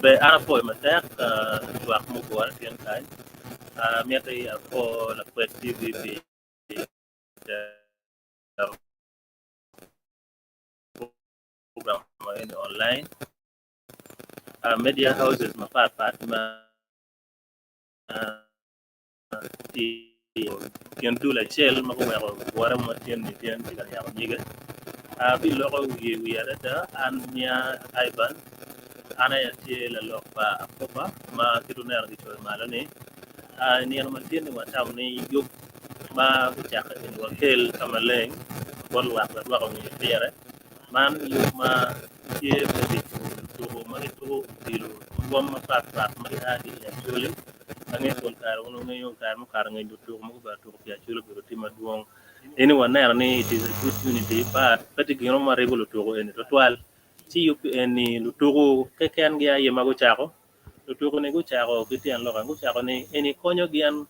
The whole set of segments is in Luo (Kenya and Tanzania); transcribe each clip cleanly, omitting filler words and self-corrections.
be ana po matek wak mo buwan pian kai miata po la kwet TV program in online media houses mafat ma ti pian tu la chel ma ko wara ma tien ni tien ti ya nyiga bi lo ko wi ada an nya aiban ana ya ti la lo ba apopa ma kitu ner di chol malani ni an ma tien wa tam ni yuk ma ku chak ni wa kel kamaleng bol wa ko ni tiere man yuk ma ti be tu ma tu dilu bom ma pat ma di ya choli angin tol kar wono ngayo kar mo kar ngay dutu mo ba to ya chulo bi roti maduong any one na ni it is a good unity but pati gino ma regulo to en to twal ci yu ni lutugo ke ken gi ye mago chako lutugo ne go chako kitian lo go chako ni eni konyo gian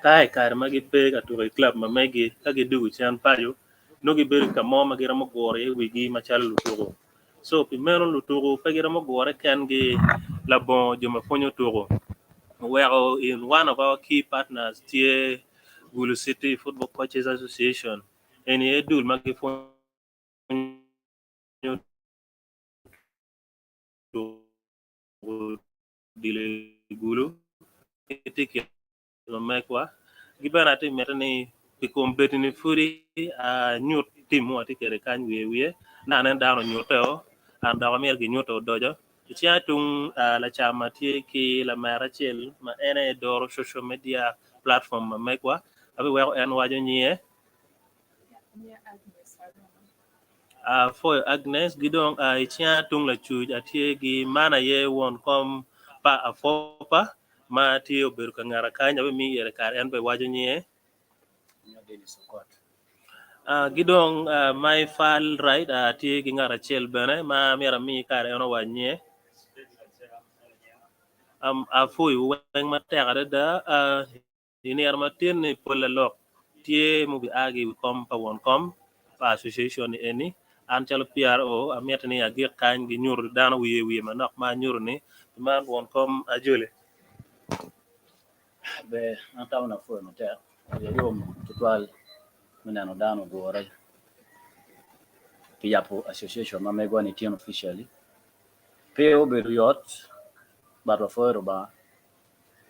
kai kar magi pe ka to club ma megi ka gi du chan payo no gi ber ka mo ma gi ramo gore wi gi ma chal lutugo so primero lutugo pe gi ramo gore ken gi la bon joma fonyo tugo. Well, in one of our key partners, TIE Gulu City Football Coaches Association, and he do magi for dile gulu itiki no mekwa gibana ti metani bi competini furi a nyut timu ati kere kan wiye na nan dano nyuto an da mer gi nyuto dojo chia tung la chama ti ki la mara chel ma ene doro social media platform ma mekwa abi wa en wajo nyie for Agnes gidong chia tung la chuj atie gi mana ye won kom pa afopa ma ti oberu ka ngara kanya be mi yere kar en be wajo nyie gidong my fal right atie gi ngara chel bene ma mera mi kar en wanye afu wen ma tegade da ini arma tin ni pola lok tie mu bi agi kom pa won kom pa association ni eni an chalo PRO ametni agir kan gi nyur dana wiye ma nok ma nyur ni man won kom ajole be antaw na fo no ter yom tutwal menano dano gore piapo association ma mego ni tien officially peo be riot but for ba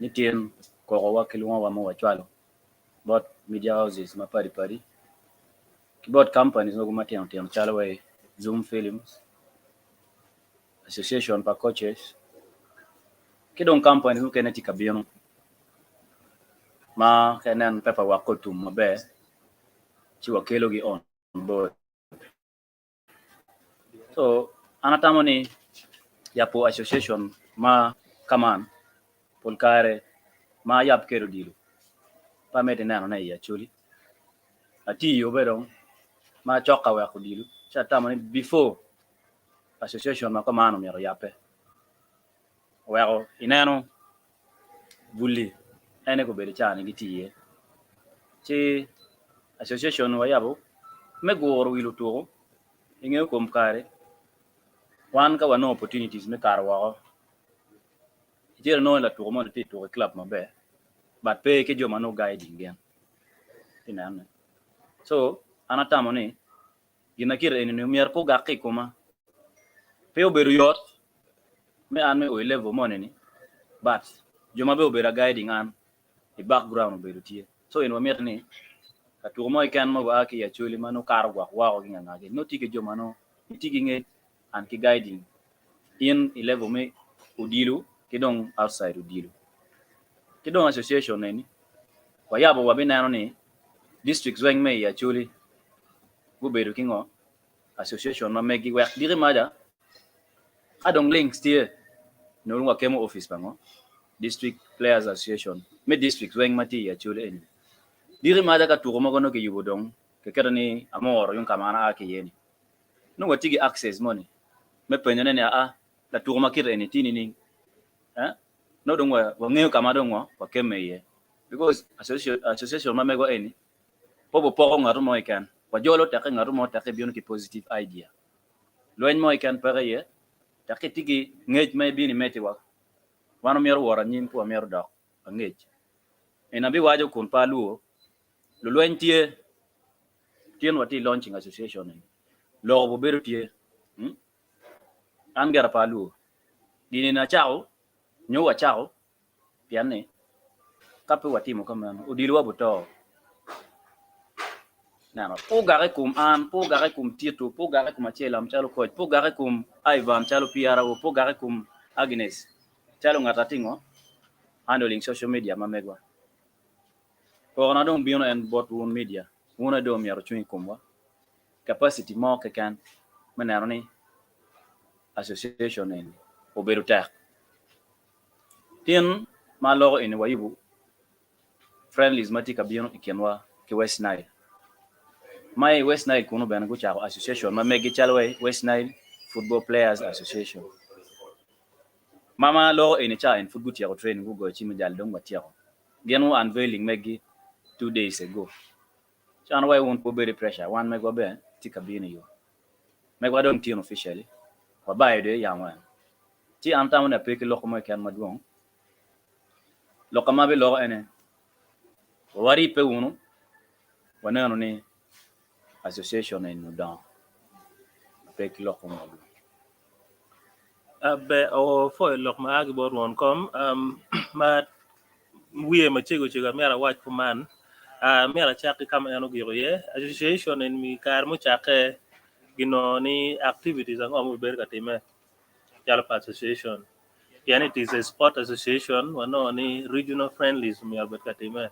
ni tien ko wa kilwa wa mo wachwalo but media houses ma pari keyboard companies no guma tien chalo we Zoom Films association pa coaches kidong companies no keneti kabiano ma kenen pepa wa kotum mabe ci wakelo gi on board so anatamo ni yapo association ma kaman polkare ma yap kero dilu pa mete nano na ya chuli ati yo bedong ma choka wa ko dilu cha tamo ni before association ma kamano mi yape wa inano bulli ene ko bere chani gitiye ci association wa yabo me goro wilu to inge kom kare wan ka wano opportunities me karwa jero no la to mo te to club mabe but pe ke jo mano guiding gen inane so anatamo ni gina kire ni mier ko gaki kuma pe oberu yot me an me o level mo ni but jo mabe obera guiding an the background oberu tie so in mier ni ka to mo ikan mo ba ki ya chuli mano karwa wa o ginga ge no tike jo mano tike nge an ki guiding in 11 me udilu kidong outside udilu kidong association ni kwa yabo wa binano ni districts weng me ya chuli go beru kingo association ma megi wa dire mada adong links tie no wa kemo office bango district players association me districts weng mati ya chuli en dire mada ka tugo mo gono ke yubodong ke kerani amor yung kamana ake yeni no watigi access money me penyane ne la tugo makire ni tini ni no dong wa ngeo kama dong wa kemeye because association ma mego eni pobo poko ngaru mo ikan wa jolo take ngaru mo take bion ki positive idea loen mo ikan pare ye takitigi ngej may bini meti wa wano mier wora nyim pu mier dok ngej ina bi wajo kun paluo lulwen tien wati launching association ni lo bo beru tie an gara paluo dini na chao nyo wa chao pianne kape wati mo kamano udilwa buto nano po gare kum an po gare kum tieto po gare kum achela mchalo coach po gare kum Ivan mchalo PR o po gare kum Agnes chalo ngata tingo handling social media mamegwa ko na dong biono en bot won media wona do mi archui kumwa capacity mo ke kan manero ni association en o beruta tien malo en wayibu friendlies mati ka biono ikenwa ke West Nile my West Nile kuno ben go chako association ma megi chalwe West Nile Football Players Association mama lo en cha en football tiago training go chimi jal dong matiago genu unveiling megi 2 days ago chan way won po very pressure one mego be tika bini yo mego don tien officially wa baye de yamwa ti antam na peke loko mo kan madwong loko ma be lo ene wari pe wonu wana no ni association en no down peke loko mo be o fo lok ma agi bor won kom ma wiye ma chego mera wach kuman mera chaki kama eno giro ye association en mi kar mo chake gino ni activities ang omu ber katime jalo association yani it is a sport association wano ni regional friendlies mi albert katime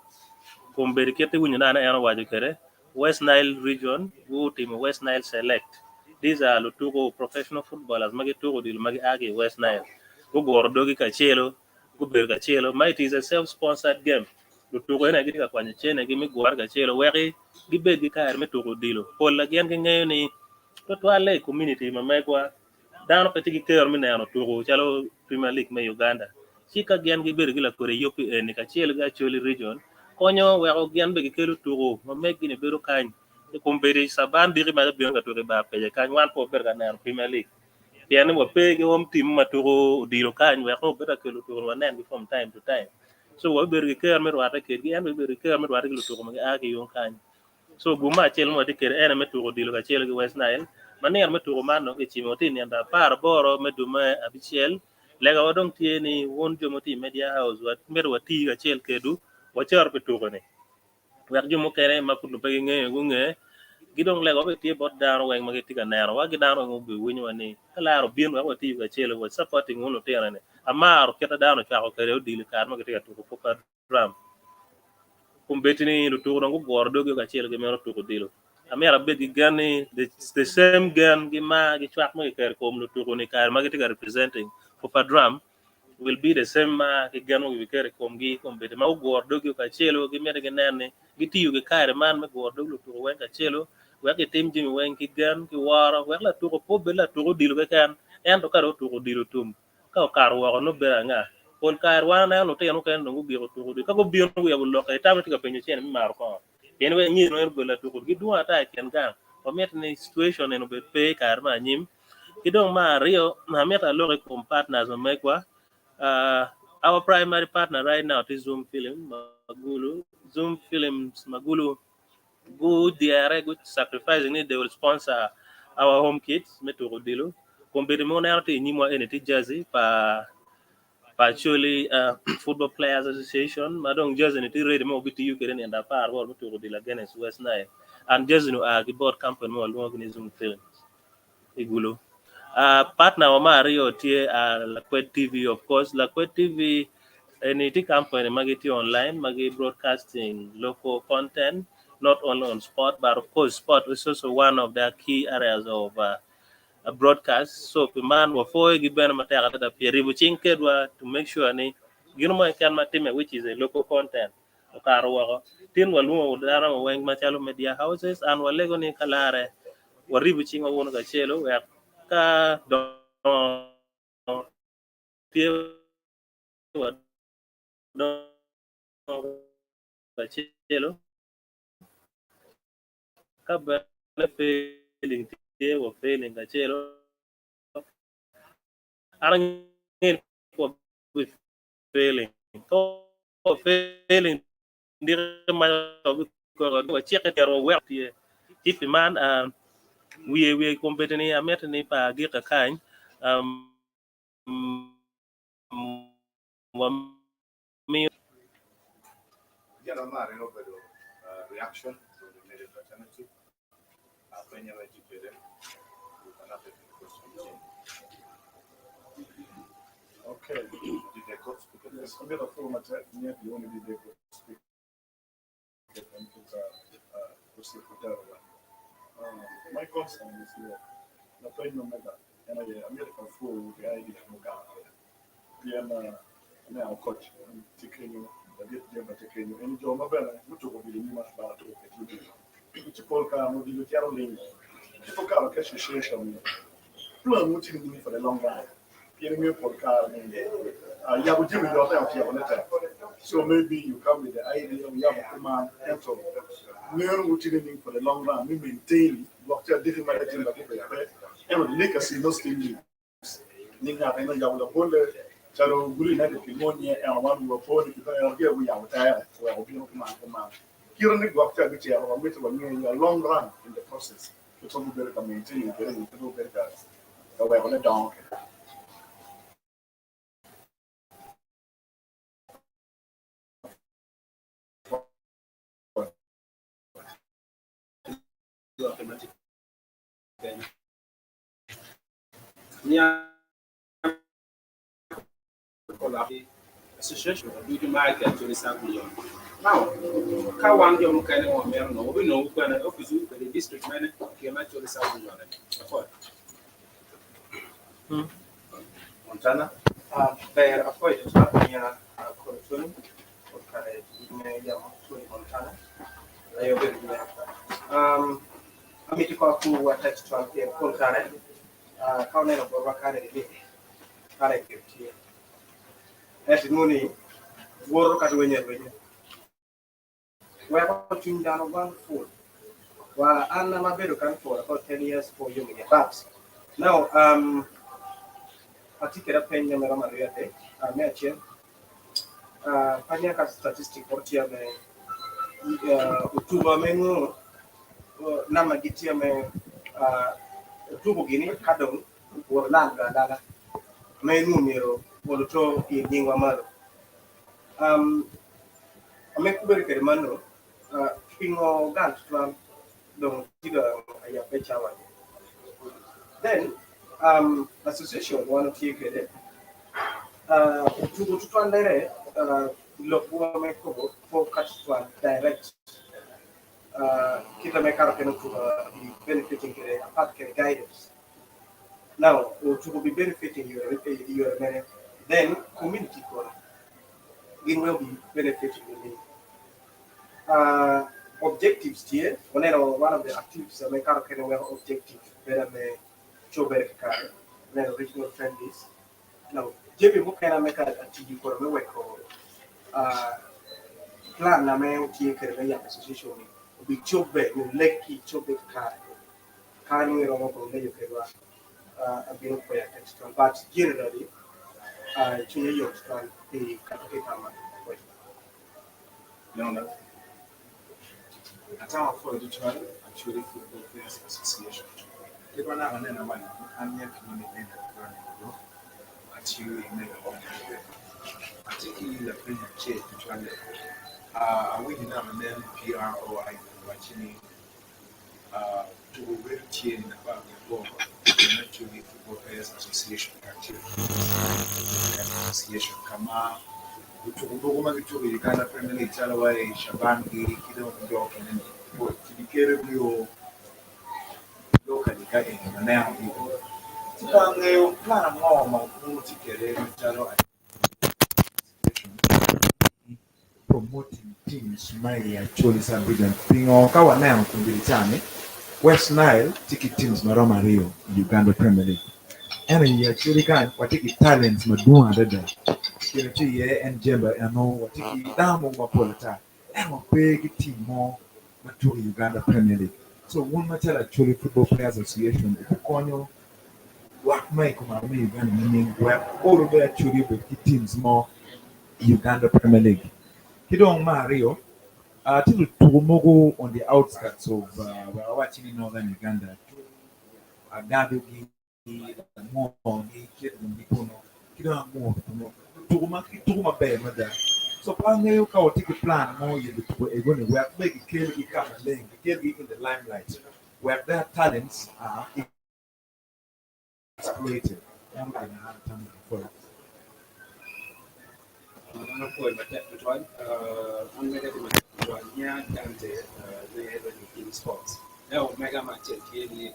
kumberi kete wunya na eno wajo kere West Nile region wu team West Nile select these are lutugo professional footballers magi tugo dil magi agi West Nile go gor dogi ka chelo go ber ka chelo ma it is a self sponsored game lutugo ena gidi ka kwanya chene gi mi gor ka chelo wegi gi bed gi kaer mi tugo dilo pol la gen gi ngeyo ni to twale community ma megwa dano ka tigi kero mi neno tugo chalo Premier League me Uganda chika gen gi ber gi la kore yopi ni ka chelo ga Acholi region konyo wego gian be kelo tugo ma megi ne bero kan e kumberi saban biri ma bion ka tugo ba pe kan wan po ber kan na Premier League piano mo pe ge hom tim ma tugo diro kan wego bera kelo tugo wa nen from time to time so wo ber ge ker me wata ke gian be ber ker me wata ke tugo ma ga ke yon kan so buma chel mo de ker ene me tugo dilo ka chel ge West Nile maner me tugo man no ke chimo tin yanda par boro me duma abichel lega odong tieni won jomo ti media house wat mer wati ga chel kedu wachar pe tugo ne wer jumo kere ma kudu pe nge nge gidong lego be tie bot daro weng ma gitika nero wa gidaro ngo be winyo wani kala ro bien wa ti ga chelo wa supporting uno tere ne amaro keta dano cha ko kere odile kar ma gitika tugo poka drum kumbetini lu tugo ngo gordo ga chelo ge mero tugo dilo amera be gi gani the same gun gi ma gi chwak mo kere kom lu tugo ni kar ma gitika representing poka drum will be the same ke gano gi kere kom gi kom bete ma gordo gi ka chelo gi mere gi nene gi tiyu gi kare man me gordo lu to wen ka chelo we gi tim jimi wen ki gan ki wara we la to ko be la to dilu ga kan en to karo to dilu tum ka kar wa no bera nga pon kar wa na no te no kan no gi to di ka go bi no ya bullo ka ta ti ka penyo chen mi mar ko yen we nyi no be la to gi duwa ta ken gan o met ni situation no be pe kar ma nyim kidong ma rio na meta lo ko partners ma kwa our primary partner right now is Zoom Film Magulu. Zoom Films Magulu good they good sacrificing it they will sponsor our home kids metoro dilo. Kumbiri mona yote nyimwa eneti jersey pa actually Football Players Association madong jersey neti ready mo biti UK and par war metoro dilo against West Nile and jersey no board company mo Zoom Films igulu. Partner wa Mario tie Lakwet TV of course Lakwet TV any company magiti online magi broadcasting local content not only on sport but of course sport is also one of the key areas of broadcast so man wa foi giben mataka da pieribu chinkedwa to make sure ni gino mo kan matime which is a local content o karo wa tin wa lumo dara wa weng machalo media houses and wa lego ni kalare wa ribu chinga wono ga chelo wa ka do tie wa do ga chelo ka ba feeling tie wa feeling ga chelo Ara ngin ko be failing. To failing dir ma ko cheke tero wer tie. If man we competeni amet ni pa gi ka kan wa mi General Mare no vedo reaction to the immediate alternative. Kwenye wajipele another question. Okay, did they go speak? Yes, I'm gonna follow my chat. Yeah, the only did they go speak. And put proceed with that one. My concern is here. Na kwa ino mega, yana ya America full the idea of Muga. Yana na coach tikenyo, baget jemba tikenyo. Eni jo mabela, mutu ko bili nima ba to ke tuju. Chipolka mo di tiaro lingi. Chipolka lo kesho situation. Plan mutu ni for the long run. Getting me for car, yeah, we do your time. So maybe you come with the idea of young command and so learn what you need for the long run. We maintain what you're doing by the time that you pay. And legacy, no stingy. Ninga, I know you will hold the Charo Guri Nadi Pimonia and one will hold it. We are tired. Well, be no command. You don't need to work with you or with a long run in the process. It's only better maintain it, getting to do better. So we're on a donkey. Association do the market to the Samuel. Now, Kawan Yom Kane or Merno, we know when an office with the district manager came out to the Samuel. Montana? There are quite a lot near Cortun, or Carriage, Montana. I agree with that. I'm to call to what textual here, Colcare, County of Boracare, Carriage here. As money, work at when you're we're watching down one food. Well, I'm a better can for about 10 years for you, but now, particular pen number Maria, I mentioned, Panyaka statistic, what you have utuba mengu nama gitia me utubo gini kadong warlanga dala mengu miro woluto yingwa malo amekubere kere mano pingo gant twan dong tiga ya pechawa then association one of kere utubo tutwan dere lokwa meko focus twan direct kita make our kind of benefiting apart can guidance. Now, to be benefiting your then community it will be benefiting you. Objectives here, one of the activities that make our kind of objective better may show better car, then original friendlies. Now, JP, what can I make a activity for me work or plan na me utie kere ya association bi chobe no leki chobe car ni ro ko le kere a bi no ya extra but generally chinye yo extra e katoke kama No. At our for the trial, actually Football Players Association. They were not an one, and yet community actually made a lot of particularly the Premier Chair to try. We did not name PROI watching to very chain about the board, actually Football Players Association, actually association come out. Utuguma vitu Uganda Premier League chalawa Shabangi kidogo ndio kenene kibikere bio locally ka eneo hiyo tikange plan ngoma kutikere chalo promoting teams mai ya Acholi Sub-Region pingo kawa na kumbilichane West Nile tiki teams maroma Rio Uganda Premier League ene ya Acholi kan watiki talents madua dada kile tu ye and Jemba ano watiki damo mapolata and big team more to Uganda Premier League. So one matter Acholi Football Players Association ukonyo work mai kuma mai Uganda meaning work all of their churi with teams more Uganda Premier League. Kidong Mario, till Tugumogo on the outskirts of we're watching in northern Uganda. Agado more Tuguma Bay, mother. So Panga you can take a plan more you going to work, make it kill you come and laying, kill you in the limelight, where their talents are exploited. I'm going to have time for Ano po mate tuan ang mega di tuan niya dante na ero in sports. Now mega match ni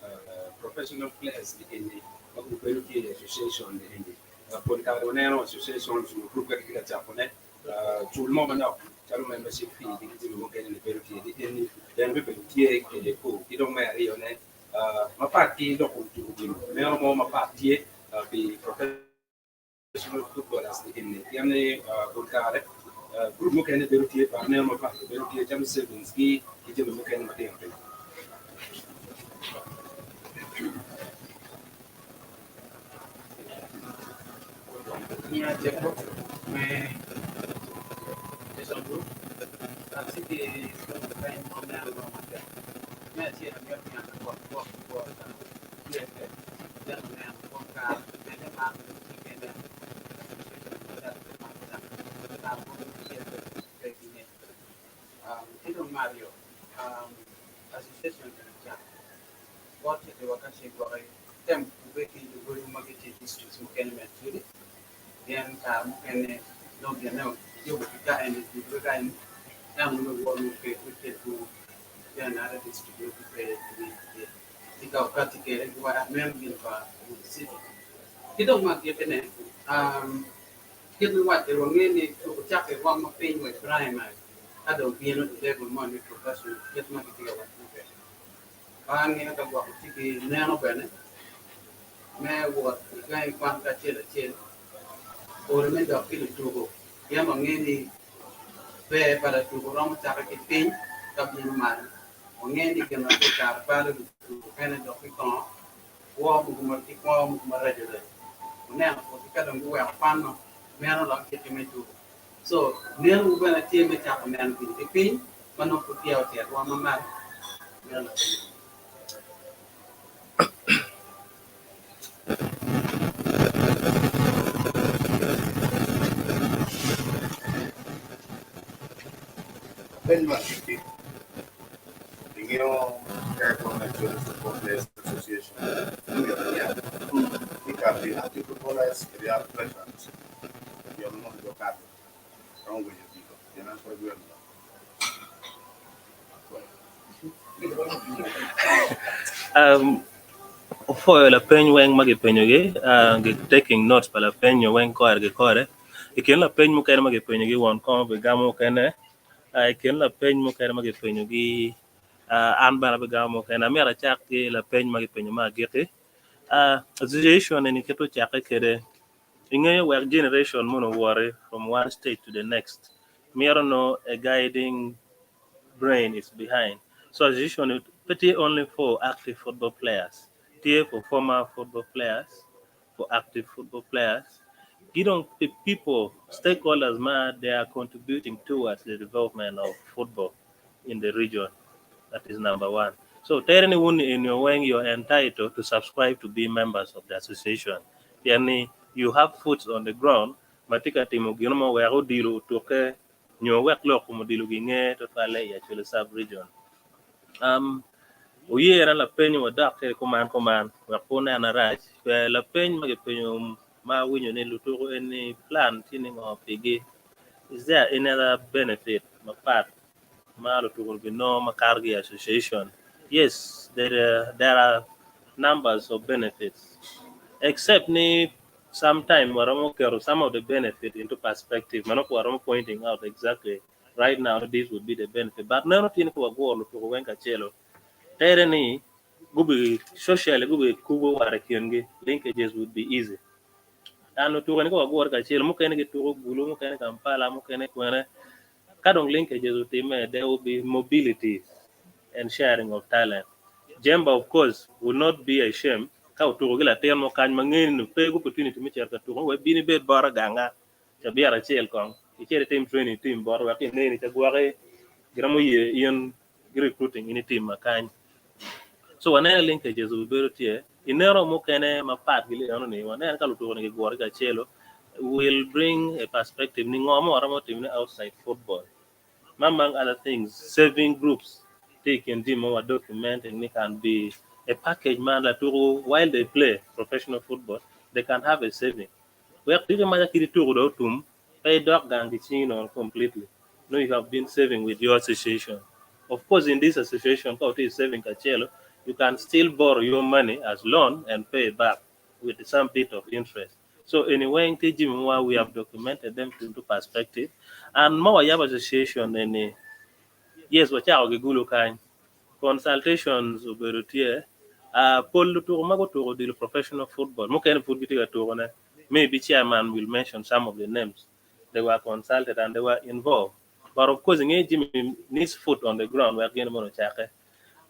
professional players di ini aku perlu ki association di ini. Pon ka ro nero association su group ka kita japone tout le monde maintenant chalo membership fee di kita mo kene perlu ki di ini dan be perlu ki ke ko ki do mai rio ne ma parti do ko tu nero mo ma parti bi professional footballers in yamne golkare groupe mo kene beruti par ne mo fa beruti jam sevinski ki jëm mo kene ma dem pe ni a jeko mais descendre ainsi que fait une première remontée mais si on vient bien pour qui est fait dernière pour car mais les marques qui viennent Ito Mario, association ya what the wakati kwa tem kubeki ndio market district mkene metri then ka mkene no gena yo kika and the guy am no go no pe to then other district yo pe to tika wakati kile kwa mem kwa city ito makete Given what they were mainly to check one more thing with primary, I don't be able to level money professional, get money to go. I'm going to go to the Nano Bennett. May what the guy can't catch it a chill or the middle of Philip Togo. Young any fair for the Togo Rom Taraki thing, Dublin man. On any can put our value to Canada of Picon, warm Mumatiquam Maraja. Now, for the Cadam go out fun. Mero lang kiti metu. So, mero ba na tiye me chapa mero kiti pin, manong kupiao tiya, wa mamar. Mero lang kiti. Benma, tingin Careful National Football Players Association. Because the active footballers, they are pleasant. You are not your cat. Wrong with your people. You're not for good. For la peñ weng magi peño gi taking notes para la peño weng ko arge kore iken la peñ mu kere magi peño gi won ko be gamo kene iken la peñ mu kere magi peño gi an bana be gamo kene mera chak ki la peñ magi peño ma gete association ni keto chak kere inge work generation mono worry from one state to the next mera no a guiding brain is behind. So association is pretty only for active football players. Tier for former football players, for active football players. You don't the people, stakeholders man, they are contributing towards the development of football in the region. That is number one. So tell anyone in your when you're entitled to subscribe to be members of the association. Yani you have foot on the ground, matika timu ginoma wero dilu toke nyo wek lo kumo dilu ginge to kale ya chule sub region. Uye era la penyo wa dak te kuman wa pona na raj la penyo mage penyo ma winyo ne luturo any plan tini ngo pigi. Is there any other benefit ma part ma luturo bino ma kargi association? Yes, there are numbers of benefits. Except ni sometime waramo kero some of the benefit into perspective. Manoko waramo pointing out exactly right now this would be the benefit. But no tini ko go luturo wenka chelo. Tere ni gubi socially gubi kubo wara kionge linkages would be easy. Ano tuko ni ko go wara chelo mo kene tuko gulu mo kene Kampala mo kene kwene kadong linkages would there will be mobility and sharing of talent. Jemba, of course, will not be ashamed ka to gila ten mo kan mangen no pe opportunity mi cher ka to we bini be bara ganga ta biara chel kon ichere team training team bor wa ke ne ta gware gramo ye yen recruiting ini team makany so wane linkages will be tie inero mo kene ma pat gile ono ni wane ka luto ne gware ka chelo will bring a perspective ni ngomo aramo team outside football among other things saving groups taking them our document and it can be a package man that while they play professional football they can have a saving we have to imagine kiri to do tum pay dog gang completely no you have been saving with your association of course in this association called is saving kachelo you can still borrow your money as loan and pay it back with some bit of interest so anyway in Tijimwa we have documented them into perspective and more Yab association and yes wacha ogigulu kind consultations uberutie pol to mago to the professional football mo ken football to ne maybe chairman will mention some of the names they were consulted and they were involved but of course Jimmy needs foot on the ground we are going to check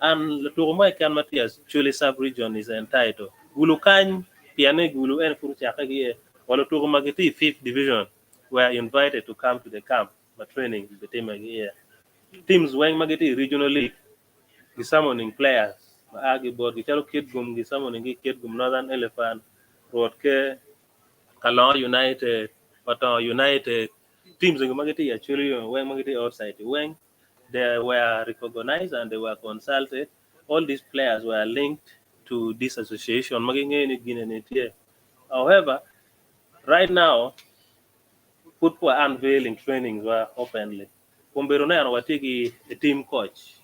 and to my can Matthias Chule sub region is entitled gulu kan piane gulu en furu chaka gi wala to magati 5th division were invited to come to the camp for training the team here teams when magati regional league the summoning players agi board the chalo kid gum the summoning kid gum northern elephant road ke Kalon United Patong United teams in magati actually when magati outside when they were recognized and they were consulted all these players were linked to this association however right now football unveiling trainings were openly Kumberone watiki a team coach.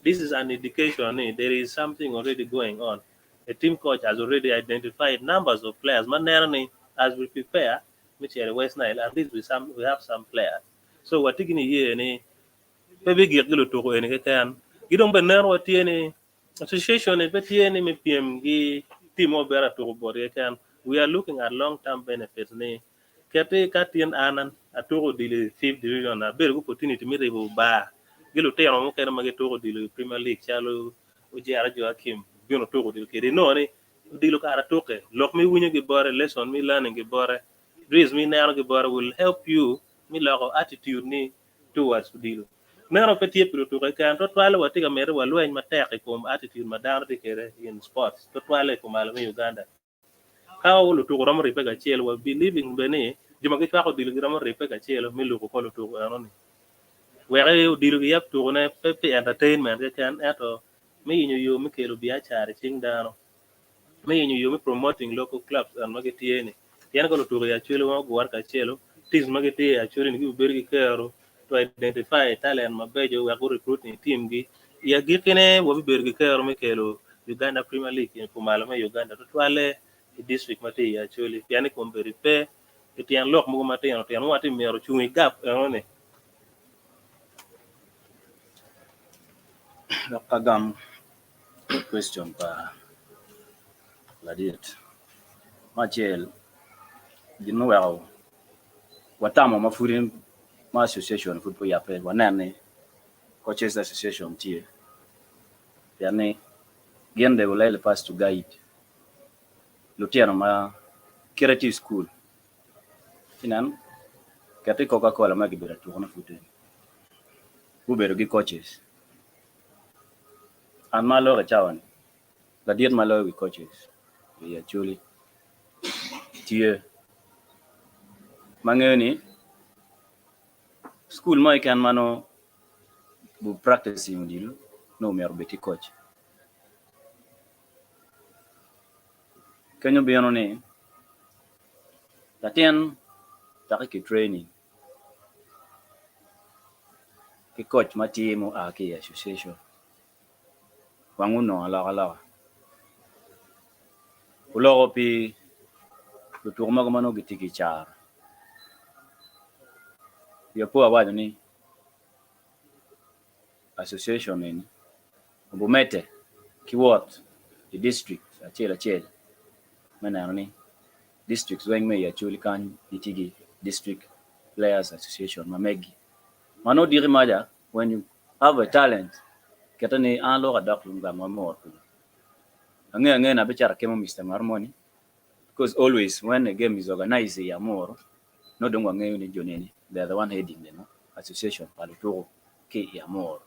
This is an indication there is something already going on. A team coach has already identified numbers of players. Manerni, as we prepare, which are West Nile, at least we have some players. So what taking here ni maybe get gilo to any can. You don't benar what any association and any me PM team of better to body can. We are looking at long-term benefits ni. Kati katian anan atoro dili 5th division na better opportunity mi rebo ba gilo te no kena mage to dilo Premier League chalo uji ara Joakim bino to dilo kede no ni dilo kara toke lok mi winyo ge bore lesson mi learning ge bore dris mi nano ge bore will help you mi loko attitude ni towards dilo nano peti pilo to kan to twale watiga mere walwen matek kom attitude madar de kere in sports to twale ko malo Uganda how lu to rom ripe ga chiel wa believing bene juma ge twako dilo rom ripe ga chiel mi lu ko lu to anoni where you deal with up to ne pepe entertainment can ato me you me kelo biachare ching dano me you me promoting local clubs and magetiene yan ko to ya chulo mo gwar ka chelo teams mageti ya chulo ni bergi kero to identify talent mabejo we go recruiting team gi ya gikene wo bergi kero me kelo Uganda Premier League in kumalo me Uganda to twale district mati ya chulo yan ko beripe etian lok mo mati no tian wati mero chungi gap ne Kagam question pa ladiet. Machel dinu well. Watamo mafurin ma association football ya pe wanane coaches association tie. Yani gende wala pass to guide. Lutiano ma creative school. Sinan kati Coca-Cola ma gibera tu na futin. Bubero gi coaches. And my lord chawan. Ladiet my lord with coaches. Yeah, Julie. Tie mangeni school mai kan mano bu practicing dilo no mer beti coach kanyo biano ne tatien taki training ki coach mati mo aki association wangu no ala ulo pi lu turma mano gitiki char ya po awado ni association ni bumete ki what the district achela mana ni districts when me actually can itigi district players association mamegi mano diri maja when you have a talent ketani an lo adak lunga mamor Ange na bichara kemo Mr. Harmony because always when a game is organized ya more no don't wange ni joneni they're the one heading the no association paluto ke ya more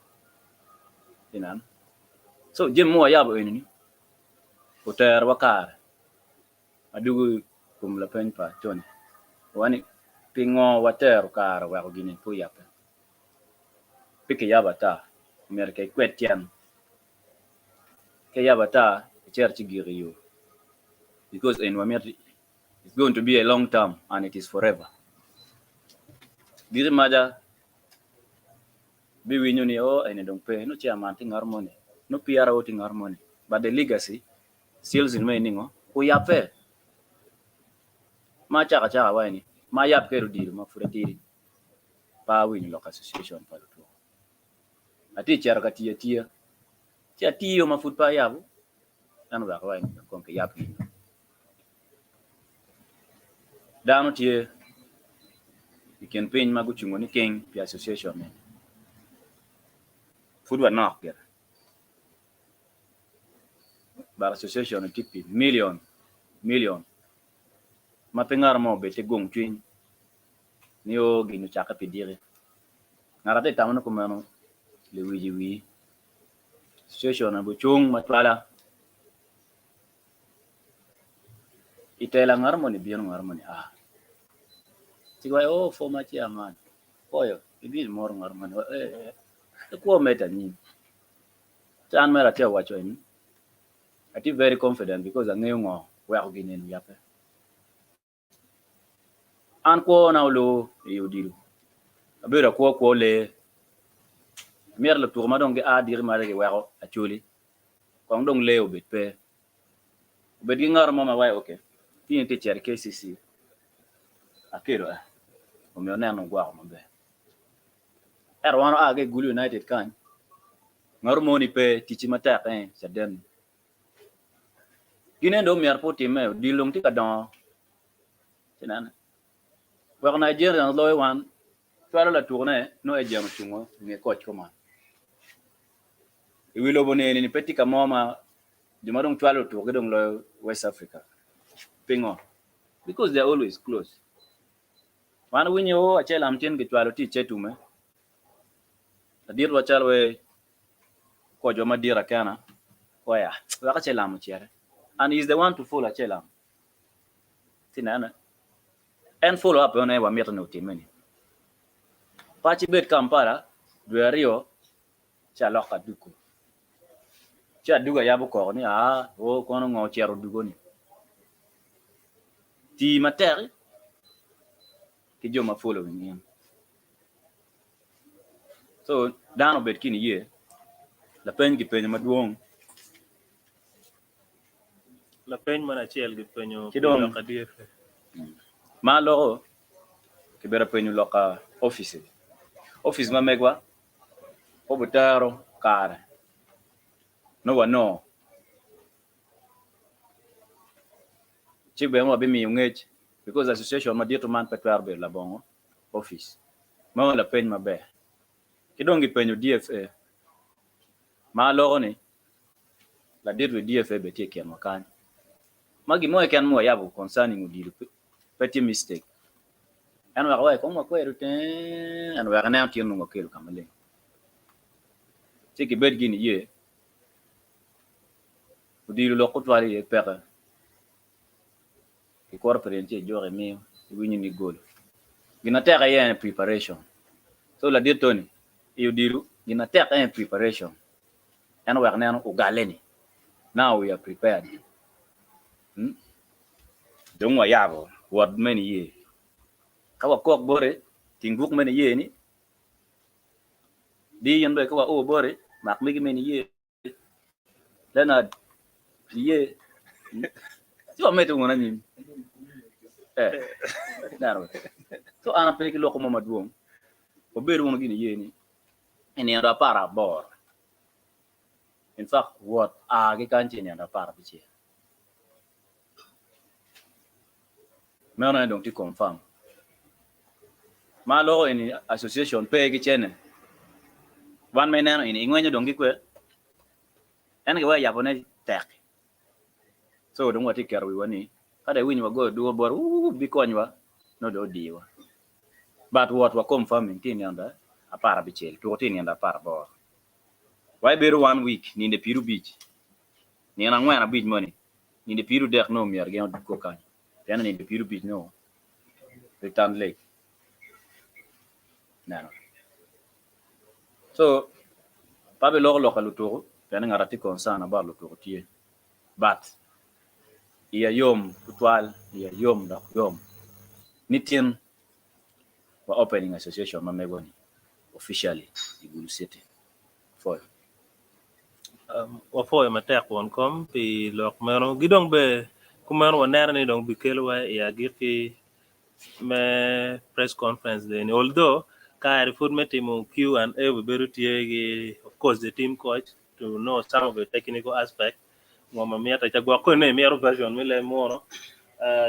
inan so jem mo ya bo ni hotel wakar adugu kum la pen pa Tony wani pingo water kar wa ko gini ko yape pike yabata merke kwetian ke yabata church giriyo because in wamer it's going to be a long term and it is forever diri maja bi winyo ni o ene dong pe no chairman ting harmony no PRO ting harmony but the legacy still in meaning ko yape ma chaka wa ni ma yap ke rudiri ma furatiri pa winyo local association pa to ati chara katia cha tiyo ma fut pa yabu anu ba wa ni kon ke yap ni dano tie iken piny mago chungo ni king pi association ne food wa nok ger bar association tipi million ma pengar mo bete gong twin ni o ginu chaka pi dire ngarate tamno ko mano le wi association na bo chung matwala itela ngarmoni biyon ngarmoni tigwa o former chairman koyo ibil mor ngarmoni ko meta ni tan mera te wacho ni ati very confident because angeyo ngo wa ko ginen yape an ko na lo yudilu abera ko le mer le tour ma donc a dire ma rege wa ko Acholi ko donc le obet pe obet ngar mo ma wa okay tin te cher KCC akero o me ona no gwa mo be erwano age Gulu United kan ngar mo ni pe tichi mata sa den ginen do mer po time di long ti ka don tinan wa Nigeria lo wan twala la tourner no e jam chungo nge coach koma e wilo bone ni peti ka mama juma dong twala tour ke dong lo West Africa pingo because they are always close wan winyo achela amten ke twala ti chetume adir wa chalwe ko joma dira kana oya wa ka chela mu chere and he is the one to follow achela tinana and follow up on wa meta no timeni pachi bet Kampala duario cha loka duko cha duga yabo ko ni o kono ngo chero dugo ni ti mater ki joma following him so dano bet kini ye la pen ki pen maduong la pen mana chel gi penyo Kidong. ka DF ma lo ki bera pen loka office ma megwa obutaro kare no wa no chibe mo be mi ngech because association ma dito man petwar be la bongo office ma la pen ma be kidongi penyo DFA ma lo ni la dito DFA be take yan makan magi mo kan mo yabo concerning udiri petty mistake an wa ko mo ko erute an wa na ti no ko kamale tiki bed gini ye udiri lo ko twali ye pere ki corporate je jore mi winyi ni gol gina teka ye preparation so la dito ni udiru gina teka ye preparation an wa na no galeni now we are prepared don't wa yabo what many ye kawa kok bore tingbuk many ye ni di yan be kawa o bore mak mi many ye lena ye so meto ngona ni daro so ana pe ki loko mama duong o beru ngona gini ye ni eni anda para bor in fact what ge kanche ni anda para biche mena dong ti confirm ma lo in association pe ki chene one man in ingwenyo dong ki kwe en ge wa yabone tek So don't want to care we wani. Kada win wa go do bor bi konwa no do diwa. But what wa confirming tin yanda apara bichel to tin yanda apara bor. Why better 1 week ni the Piru beach. Ni na ngwana beach money. Ni the Piru dek no mi argen ko kan. Then ni the Piru beach no. Return lake. No. So pabe local to then ngarati concern about lo tie. But iya yom tutwal iya yom da yom. Nitien wa opening association mamegoni officially Igulu City for Wafo ya matek won kom pi lok mero gidong be kumero wanera ni dong bikelwa ya giki me press conference then although ka food metimu Q&A we beru tie of course the team coach to know some of the technical aspect mama miata chagwa ko ne miero version mile moro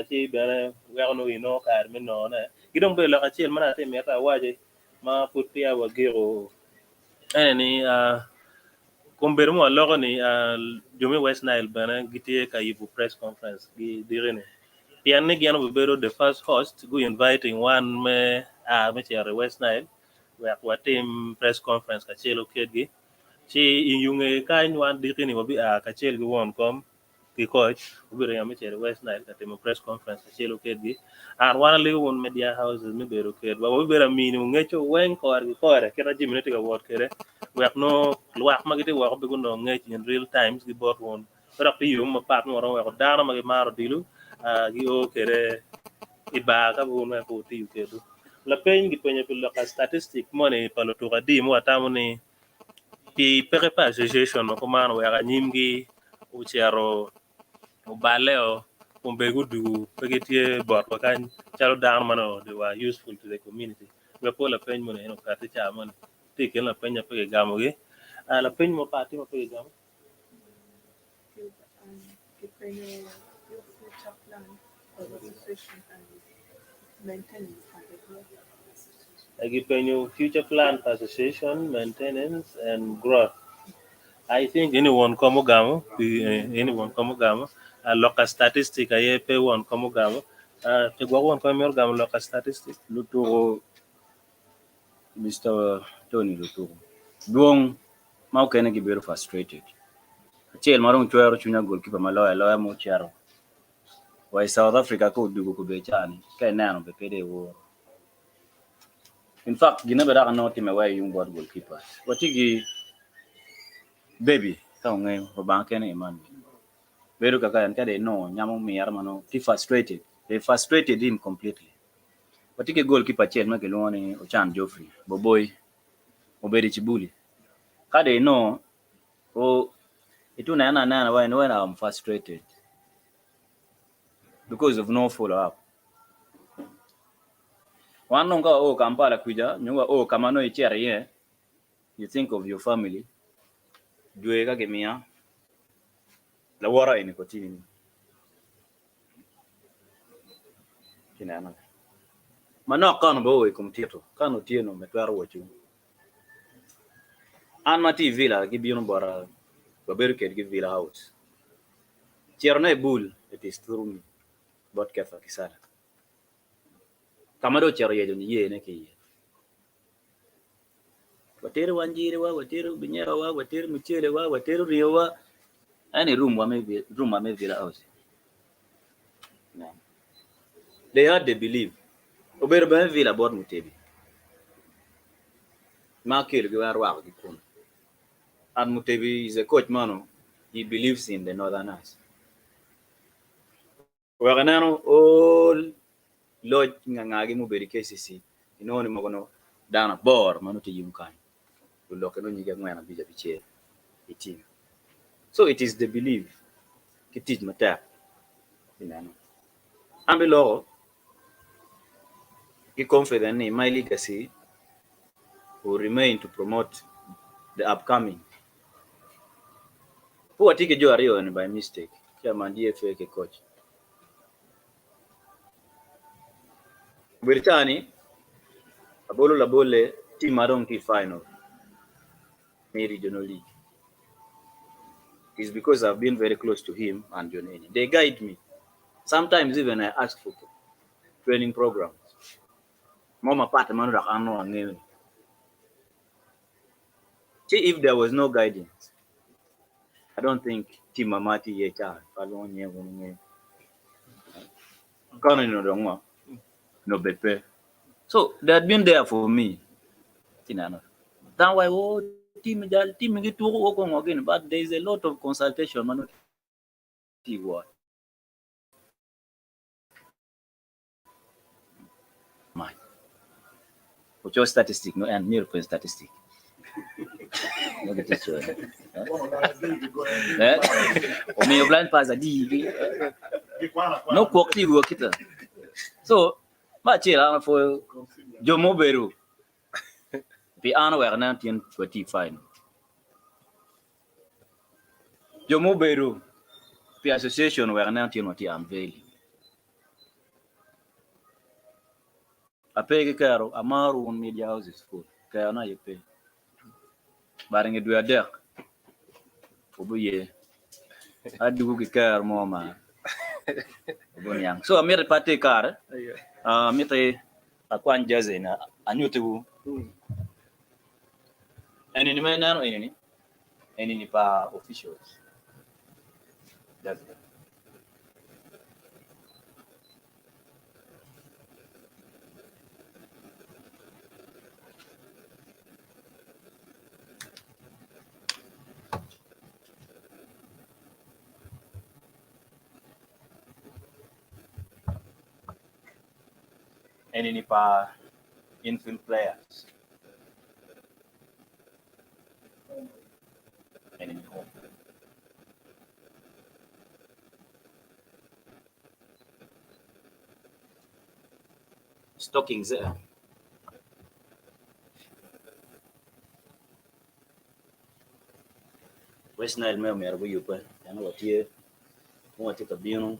chi bere werno ino ka mi no ne gidong be la chiel mana te miata waje ma put pia wa giro any kumber mo logo ni Jumi West Nile bana gitie ka yibu press conference gi direne pian ni giano bero the first host go inviting one me me chere West Nile wa team press conference ka chelo kedgi chi inyunge ka nywan direne wabi ka chel gi won kom ki coach ubiro ya me chere West Nile ka team press conference ka chelo kedgi wana ligo won media houses me bero ked wa bero mini ngecho wen ko argi kore kera jimineti ka wot kere wek no luak magiti wako bigundo ngech in real times gi bot won pero pi yum ma pat mo ro wako dana magi maro dilu gi o kere iba ka bu na ko ti kedu la pen gi penye pilo ka statistic money palo to ka di mo atamu ni pi pere pa association no komano weka nyimgi uchero ubaleo umbegu du pegetie bot kan chalo dan mano they were useful to the community we pola pen mo no ka ti chamon ti ken la penya pe gamogi la pen mo pati mo pe gamo future plan for the association and maintenance and growth. agi penyo future plan for association maintenance and growth. I think anyone komo gamo anyone komo gamo local statistic aye pe won komo gamo te gwa won komo gamo local statistic Luturo Mr. Tony Luturo. Duong mau kene gi bero frustrated. Chiel marung chwero chunya goalkeeper maloya mo chero. Why South Africa ko dugo ko be chani kai nano be pede wo. In fact, gina be da no team away yung board goalkeepers. Watigi baby ka ngai ho ba kene iman. Beru kaka yan kade no nyamo miar mano ti frustrated. They frustrated him completely. Watigi goalkeeper chiel ma kelo ni Ochan Joffrey, Boboy, Obedi Chibuli. Kade no o itu na when I'm frustrated because of no follow up. One nonga Kampala kuja nyunga kamano ichere ye. You think of your family. Duega gemia la wara ini kotini. Kinana. Mano kanu bo kumtito. Kanu tieno metwaro wachu. An mati villa gibion bora baberuket gi villa house. Cherne bull it is true bot kefa kisara. Kamado chero ye ye ne ki. Wateru wanjire wa wateru binyera wa wateru mchele wa wateru rio wa any room ame villa house. No. They had the belief. Oberbe villa board mutebi. Markel Giwarwa Gikun. And Mutebi is a coach mano. He believes in the Northerners. Waganano all Lord Ngangagi Muberi KCC. In only Mogono down a board, Manuti Yumkai. We look at Nigga Bija Biche. So it is the belief. It is Mata. And below, he confident in my legacy will remain to promote the upcoming. Who take a Joe by mistake? Chairman DFA coach. Brittany, Abolo Labole, team Adonki final. May regional league. is because I've been very close to him and John Eni. They guide me. Sometimes even I ask for training programs. Mama part man rak ano ang ngayon. See, if there was no guidance, I don't think Team Mamati yecha palong niya ngayon. Kano no dong no bepe. So they had been there for me. Tinano. That's why team gitu again, but there is a lot of consultation man. What? My. Which was statistic no and near statistic. No get it sure. O me blind pass a di. No quality work it. So ma chira for Jomo Beru. Piano were 1925. Jomo Beru. The association were 1920 Unveiling. I pay caro amaru on media houses for Kayana you pay. Baring it we are there. Obuye. I do care more man. So I made a party car. Made a quan jazz in a new to. And in the man now any pa officials. That's it. Any pa infield players. Any home. Stockings there. West Nile me me arbo yupa. Yana watie. Mo ate kabino.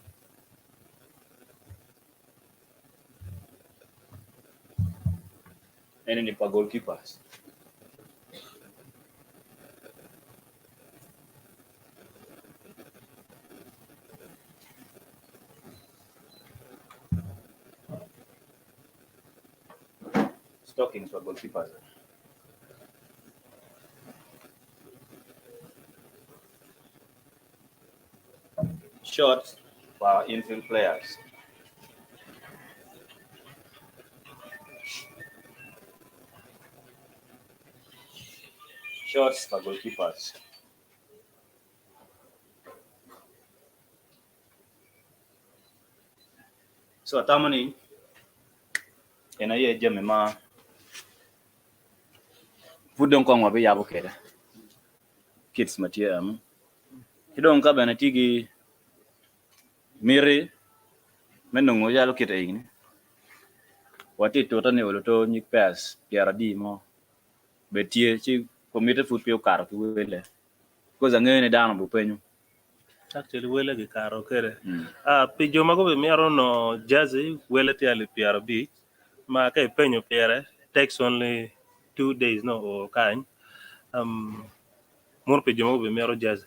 Any pa goalkeepers. Stockings for goalkeepers. Shorts for infield players. Shorts for goalkeepers. So tamani ena ye jame ma fudon ko ngwa be yabo keda. Kids matia kidon ka bana tigi mire menongo yalo kita ini. Wati tota ne wolo to nyik pass piara di mo betie chi komite foot pio kar tu wele ko zange ne dano bu penyu Actually, wele gi karo kere. Pijo mago be miaro no jazzy wele ti ali piara beach. Ma kay penyo piara takes only 2 days no or kind. Mur pijo mago be miaro jazzy.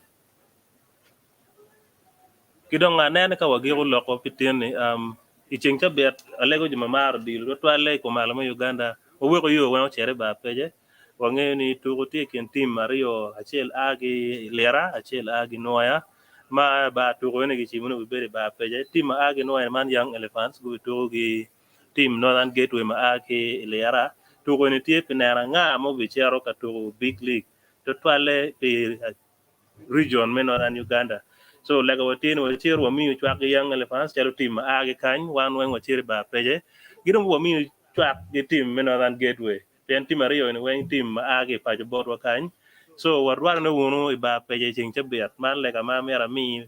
Kidong nane ka wagiro loko pitini icheng cha bet alego juma mar dil ro twale ko malamo Uganda o we ko yo wano chere ba peje wange ni tugo ti ken team Mario achel agi lera achel agi noya ma ba tugo ne gi chimuno be ba peje team agi noya man young elephants go tugo gi team Northern Gateway ma agi lera tugo ni ti pinara nga mo bi chero ka tugo big league to twale pe region men Northern Uganda. So like our team will cheer wa mi chwa young elephants chero team agi kan wan wen wa cheer ba peje gidom wa mi chwa the team men Northern Gateway then team Mario in wen team agi pa bot wa kan so war war no wono ba peje ching che bet man like ma mera mi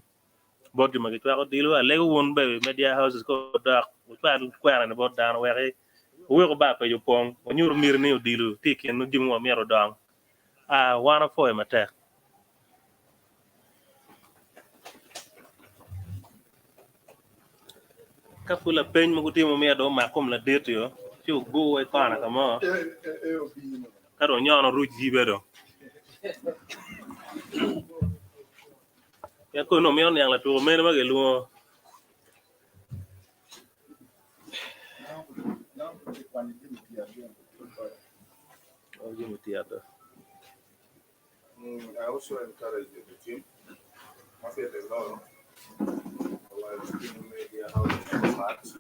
bot ma chwa ko dilu le won be media houses ko da chwa kwara ne bot dan we ko ba peje pong o nyur mir ni dilu ti ken no jim wa mero dang wana fo e mate kapula pen mo kuti mo me do ma kom la detio ti go e kana kama karo nyono ruji bedo Ya ko no mion yang la tu men ma gelu. Now, when you do it, Oh, jimu tiada. I also encourage the team. I feel a lot. While team media, how it starts.